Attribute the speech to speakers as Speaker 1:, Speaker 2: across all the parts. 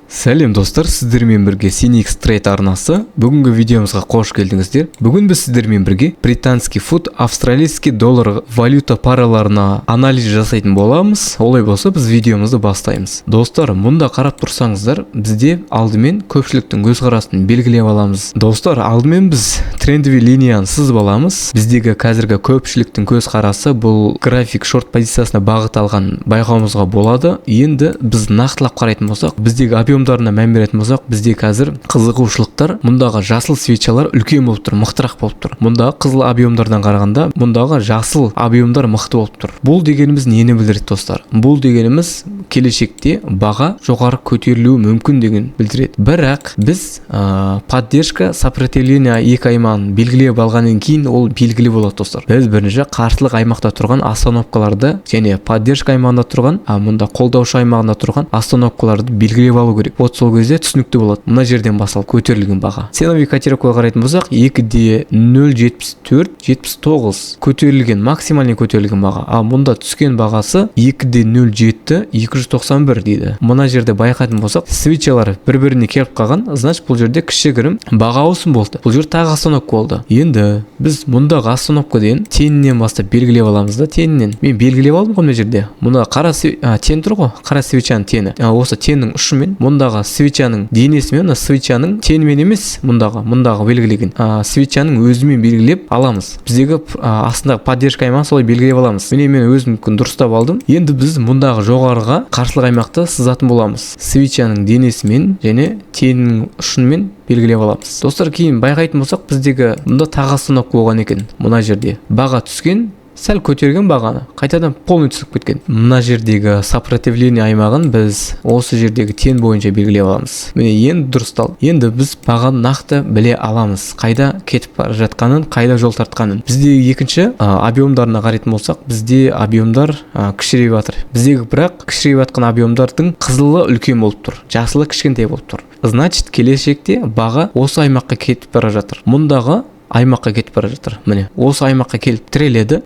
Speaker 1: Сәлем достар, сіздермен бірге Sinix Trade арнасы. Бүгінгі видеомызға қош келдіңіздер. Бүгін біз сіздермен бірге британский фунт, австралийский доллар валюта параларына анализ жасайтын боламыз. Олай болса, біз видеомызды бастаймыз. Достар, мұнда қарап тұрсаңыздар, бізде алдымен көпшіліктің көзқарасын белгілеп аламыз. Достар, алдымен біз трендовый линияны сызып аламыз. Біздегі қазіргі көпшіліктің көзқарасы бұл график шорт позициясына бағыт алған байқауымызға болады. Енді біз нақтылап қарайтын болсақ, біздегі объемдарына мән беретін болсақ, бізде қазір қызығушылықтар мұндағы жасыл свечалар үлкен болып тұр, мықтырақ болып тұр. Мұндағы қызыл объемдардан қарағанда, мұндағы жасыл объемдар мықты болып тұр. Бұл дегеніміз нені білдіреді достар? Бұл дегеніміз келешекте баға жоғары көтерілуі мүмкін деген білдіреді. Бірақ біз поддержка сопротивления екі аймағын белгілеп алғаннан кейін ол белгілі болады достар. Біз бірінші қарсылық аймақта тұрған остановкаларды және поддержка аймағында тұрған, мұнда қолдаушы аймағында тұрған остановкаларды белгілеп алу керек. Вот сол кезде түсінікті болады. Мына жерден басталып көтерілген баға. Ценовый котировкаға қарайтын болсақ, 2.074-79 көтерілген, максимальный көтерілген баға. Ал мұнда түскен бағасы 2.07-291 дейді. Мына жерде байқайтын болсақ, свечалар бір-біріне келіп қалған, значит бұл жерде кішігірім баға ауысым болды. Бұл жер тағы остановка болды. Енді біз мұндағы остановкадан тенінен бастап белгілеп аламыз да, тенінен. Мен белгілеп алдым ғой мына жерде. Мұнда қара тен тұр ғой, қара свечаның тені. Осы теннің ұшымен мұндағы свечаның денесімен, свечаның тенімен емес, мұндағы белгілеген свечаның өзімен белгілеп аламыз. Біздегі астындағы поддержка аймағын солай белгілеп аламыз. Мен өзім дұрыстап алдым. Енді біз мұндағы жоғарыға қарсылық аймақты сызатын боламыз. Свечаның денесімен және тенінің ұшымен белгілеп аламыз. Достар, кейін байқайтын болсақ, біздегі мұнда тағы остановка болған екен. Мына жерде баға түскен, сәл көтерген бағаны, қайтадан полный түсіп кеткен. Мына жердегі сопротивление аймағын біз осы жердегі тен бойынша белгілеп аламыз. Міне енді дұрыстал. Енді біз бағаны нақты біле аламыз. Қайда кетіп бара жатқанын, қайда жол тартқанын. Біздегі екінші объемдарына қарайтын болсақ, бізде объемдар кішірейіп жатыр. Біздегі бірақ кішірейіп жатқан объемдардың қызылы үлкен болып тұр, жасылы кішкентай болып тұр. Значит, келешекте баға осы аймаққа кетіп бара жатыр. Мұндағы аймаққа кетіп бара жатыр. Міне, осы аймаққа келіп тіреледі,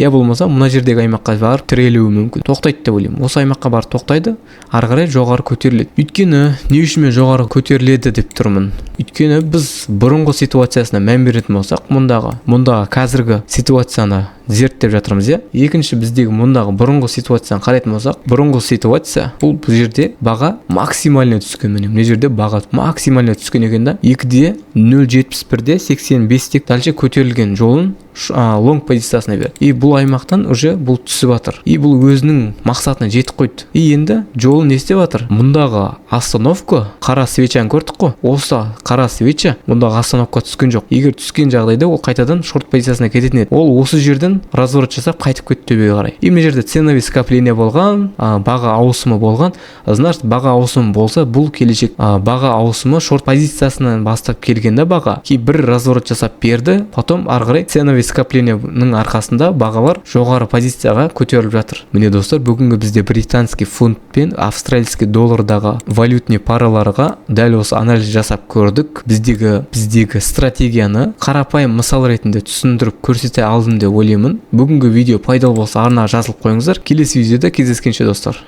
Speaker 1: я болмаса мына жердегі аймаққа барып тірелуі мүмкін. Тоқтайды деп ойлаймын. Осы аймаққа барып тоқтайды, ары қарай жоғары көтеріледі. Өйткені не үшін мен жоғары көтеріледі деп тұрмын? Өйткені біз бұрынғы ситуациясына мән беретін болсақ, мұндағы қазіргі ситуацияны зерттеп жатырмыз, иә. Екінші, біздегі мұндағы бұрынғы ситуацияны қарайтын болсақ, бұрынғы ситуация бұл жерде баға максимально түскен. Міне жерде баға максимально түскен екен да, 2.071-85 дальше көтерілген жолын лонг позициясына берді. И бұл аймақтан уже бұл түсіп жатыр. И бұл өзінің мақсатына жетіп қойды. И енді жолы не істеп жатыр? Мұндағы остановка, қара свечаны көрдік қой. Осы қара свеча мұндағы остановка түскен жоқ. Егер түскен жағдайда ол қайтадан шорт позициясына кететін еді. Ол осы жерден разворот жасап қайтып кетті төбеге қарай. И мына жерде ценовый скопление болған, баға ауысымы болған. Значит, баға ауысымы болса, бұл келешек баға ауысымы шорт позициясынан бастап келгенде баға бір разворот жасап берді. Потом ары қарай ценовый скоплениенің арқасында бағалар жоғары позицияға көтеріліп жатыр. Міне достар, бүгінгі бізде британский фунт пен австралийский доллардағы валютный параларға дәл осы анализ жасап көрдік. Біздегі стратегияны қарапайым мысал ретінде түсіндіріп көрсете алдым деп ойлаймын. Бүгінгі видео пайдалы болса, арнаға жазылып қойыңыздар. Келесі видеода кездескенше достар.